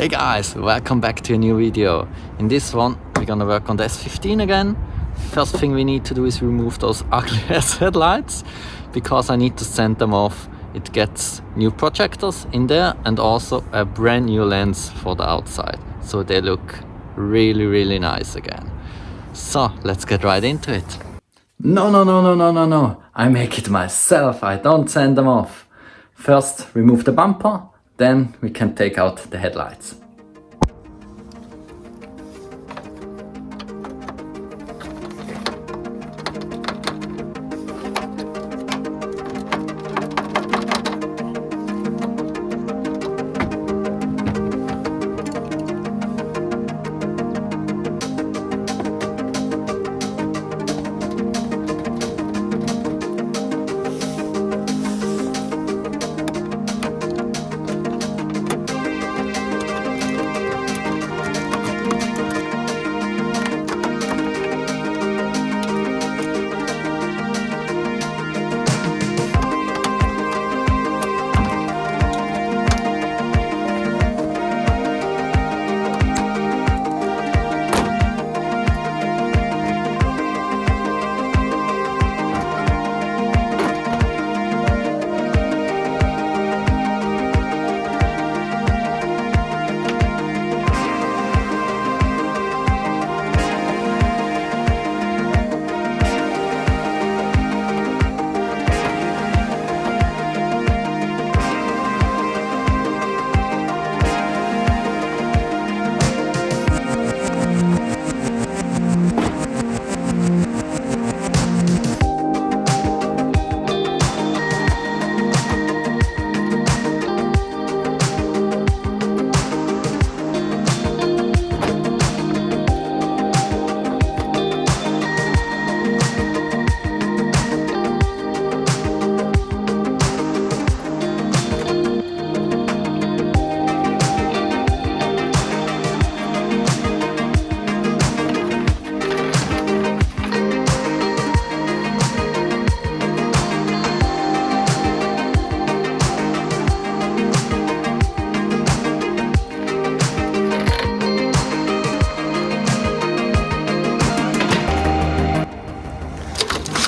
Hey guys, welcome back to a new video. In this one we're gonna work on the S15 again. First thing we need to do is remove those ugly ass headlights because I need to send them off. It gets new projectors in there and also a brand new lens for the outside, so they look really nice again. So let's get right into it. No, I make it myself. I don't send them off. First remove the bumper, then we can take out the headlights.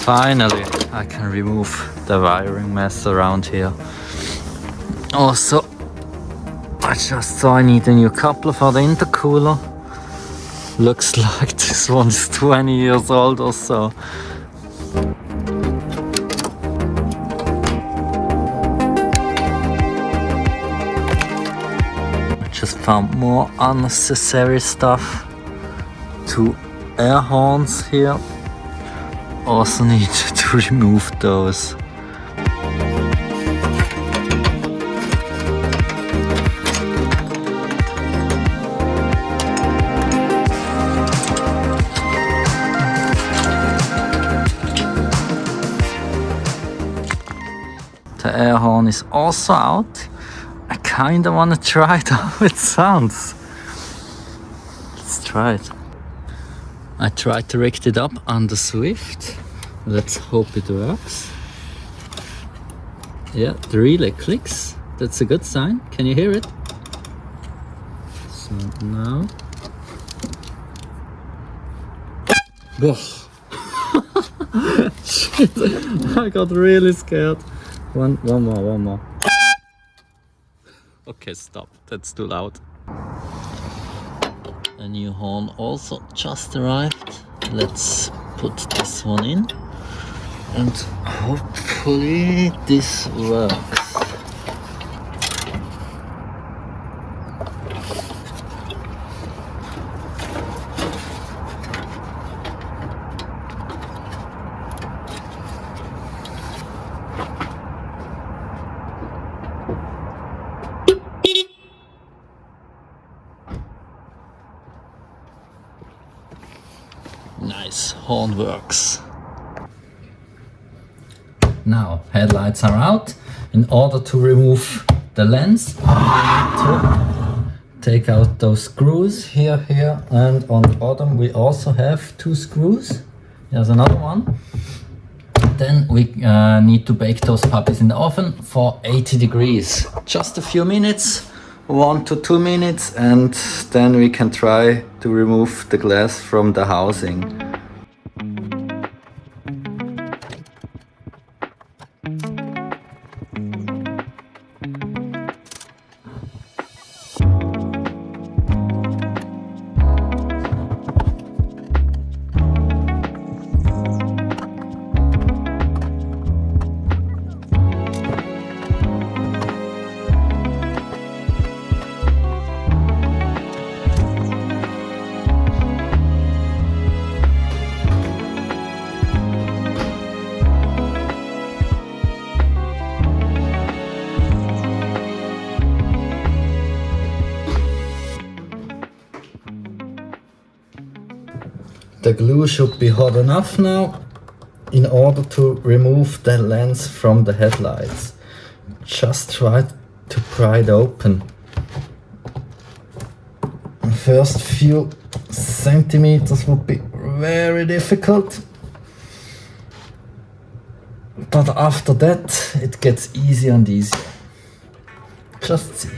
Finally, I can remove the wiring mess around here. Also, I just saw I need a new coupler for the intercooler. Looks like this one's 20 years old or so. I just found more unnecessary stuff. 2 air horns here. Also need to remove those. The air horn is also out. I kinda wanna try it how it sounds. Let's try it. I tried to rig it up on the Swift. Let's hope it works. Yeah, the relay clicks. That's a good sign. Can you hear it? So now. Whoa. Shit, I got really scared. One more. Okay, stop. That's too loud. A new horn also just arrived. Let's put this one in and hopefully this works. Nice, horn works. Now headlights are out. In order to remove the lens, we need to take out those screws here, and on the bottom we also have 2 screws. Here's another one. Then we need to bake those puppies in the oven for 80 degrees. Just a few minutes. 1 to 2 minutes, and then we can try to remove the glass from the housing. The glue should be hot enough now in order to remove the lens from the headlights. Just try to pry it open. The first few centimeters would be very difficult, but after that it gets easier and easier. Just see.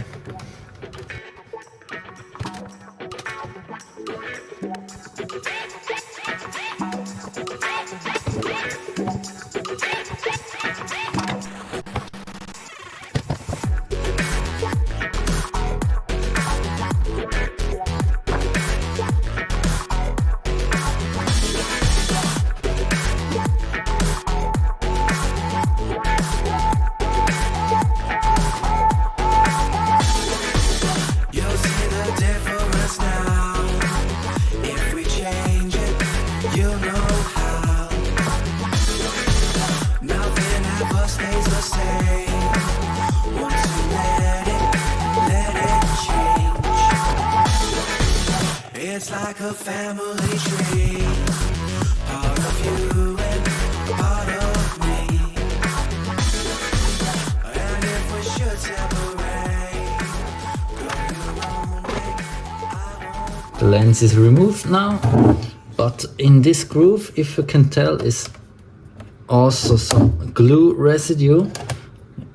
It's like a family tree, part of you and part of me. And if we should separate, go your own way, I won't. The lens is removed now, but in this groove, if you can tell, is also some glue residue.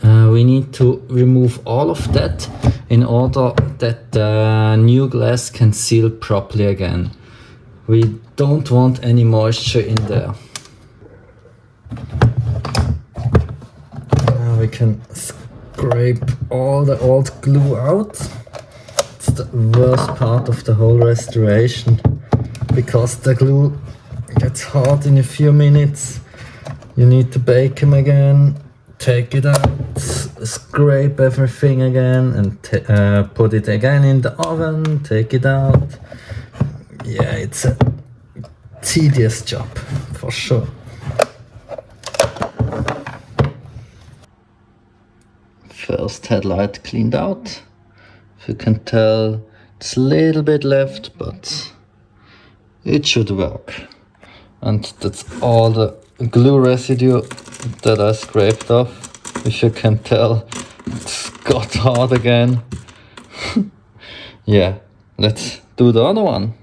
We need to remove all of that in order that the new glass can seal properly again. We don't want any moisture in there. Now we can scrape all the old glue out. It's the worst part of the whole restoration, because the glue gets hard in a few minutes. You need to bake them again, take it out, scrape everything again, and put it again in the oven, take it out. Yeah, it's a tedious job, for sure. First headlight cleaned out. If you can tell, it's a little bit left, but it should work. And that's all the glue residue that I scraped off. If you can tell, it's got hard again. Yeah, let's do the other one.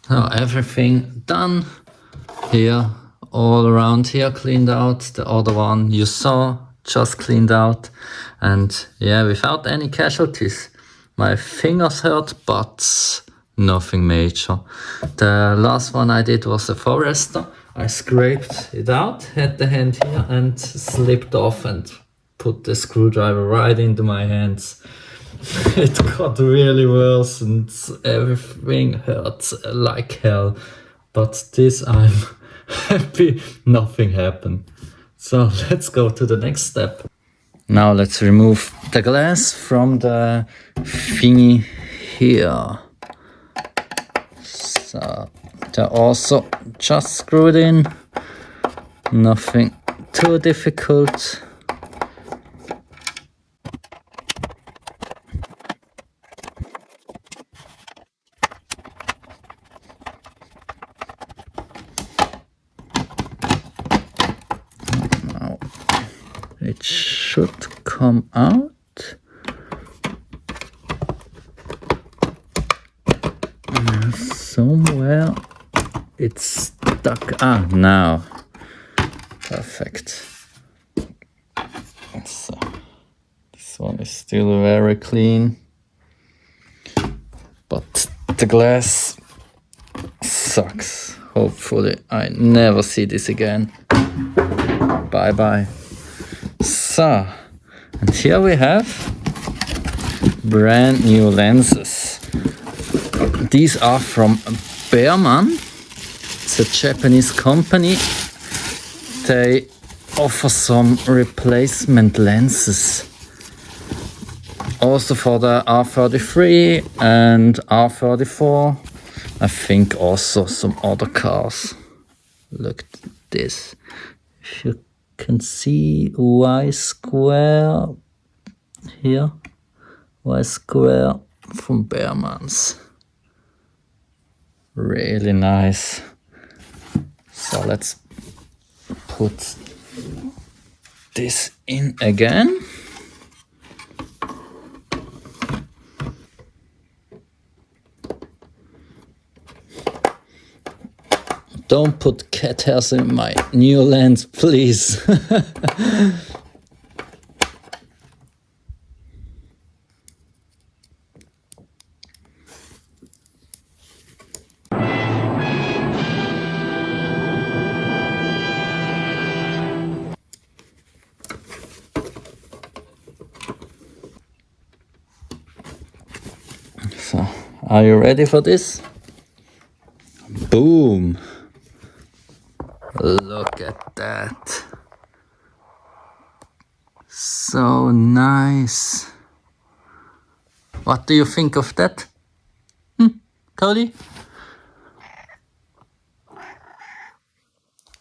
Now everything done. Here, all around here cleaned out. The other one you saw, just cleaned out. And yeah, without any casualties. My fingers hurt, but nothing major. The last one I did was a Forester. I scraped it out, had the hand here, and slipped off and put the screwdriver right into my hands. It got really worse and everything hurts like hell. But this I'm happy nothing happened. So let's go to the next step. Now let's remove the glass from the thingy here. So they're also just screwed in, nothing too difficult. Now it should come out. Somewhere it's stuck. Ah, now. Perfect. So this one It's still very clean, but the glass sucks. Hopefully I never see this again. Bye bye. So, and here we have brand new lenses. These are from Behrman. It's a Japanese company. They offer some replacement lenses. Also for the R33 and R34. I think also some other cars. Look at this. If you can see Wise Square here. Wise Square from Behrman's. Really nice. So let's put this in again. Don't put cat hairs in my new lens, please. So, are you ready for this? Boom! Look at that. So nice. What do you think of that? Cody?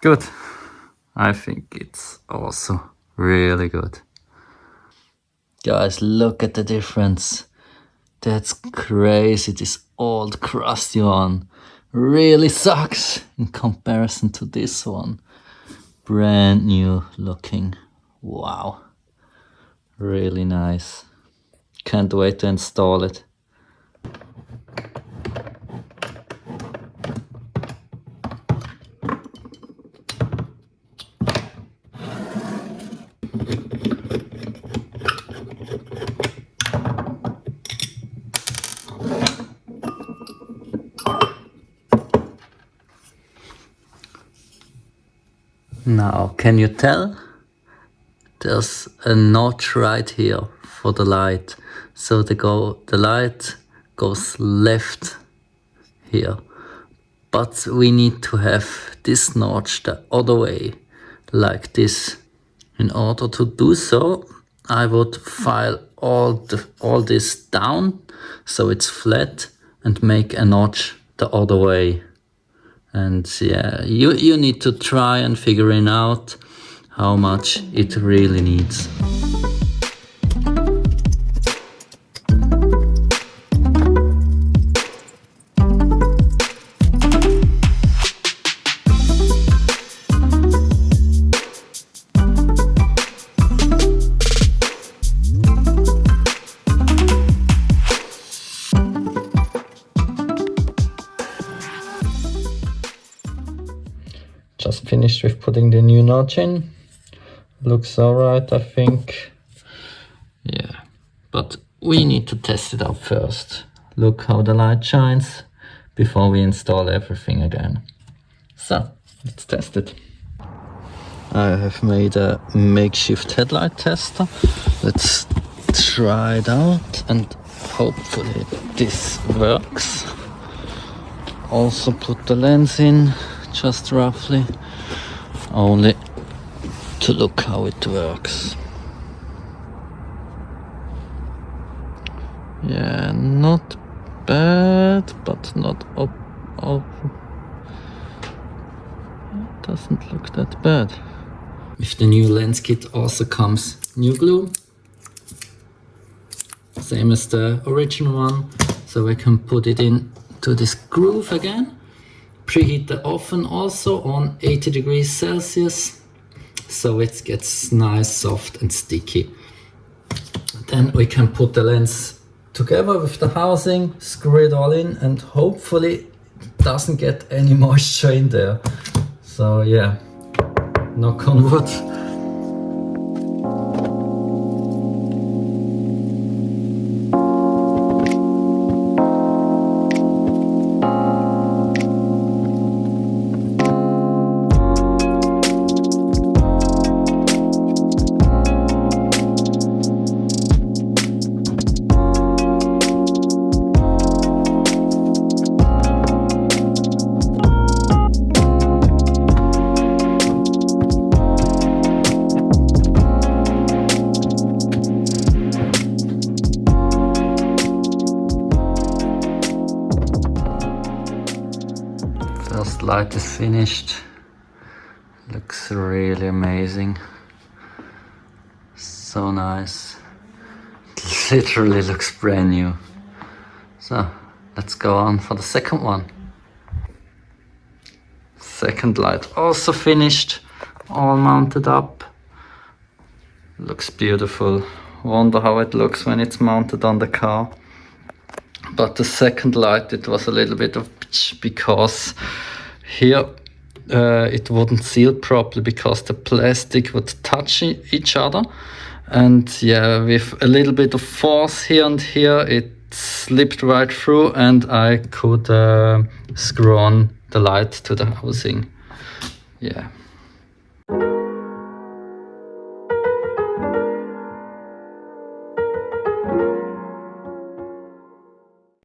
Good. I think it's also really good. Guys, look at the difference. That's crazy. This old crusty one really sucks in comparison to this one. Brand new looking. Wow. Really nice. Can't wait to install it. Now, can you tell? There's a notch right here for the light. So the light goes left here. But we need to have this notch the other way, like this. In order to do so, I would file all this down so it's flat and make a notch the other way. And yeah, you need to try and figure it out how much it really needs. Just finished with putting the new notch in. Looks alright, I think. Yeah, but we need to test it out first. Look how the light shines before we install everything again. So, let's test it. I have made a makeshift headlight tester. Let's try it out and hopefully this works. Also put the lens in, just roughly, only to look how it works. Yeah, not bad, but not up. It doesn't look that bad. With the new lens kit also comes new glue, same as the original one, so I can put it in to this groove again. Preheat the oven also on 80 degrees Celsius, so it gets nice, soft and sticky. Then we can put the lens together with the housing, screw it all in, and hopefully it doesn't get any moisture in there. So yeah, knock on wood. light is finished. Looks really amazing. So nice. It literally looks brand new. So let's go on for the second one. Second light also finished, all mounted up. Looks beautiful. Wonder how it looks when it's mounted on the car. But the second light, it was a little bit of because here it wouldn't seal properly because the plastic would touch each other, and yeah, with a little bit of force here and here it slipped right through, and I could screw on the light to the housing. Yeah,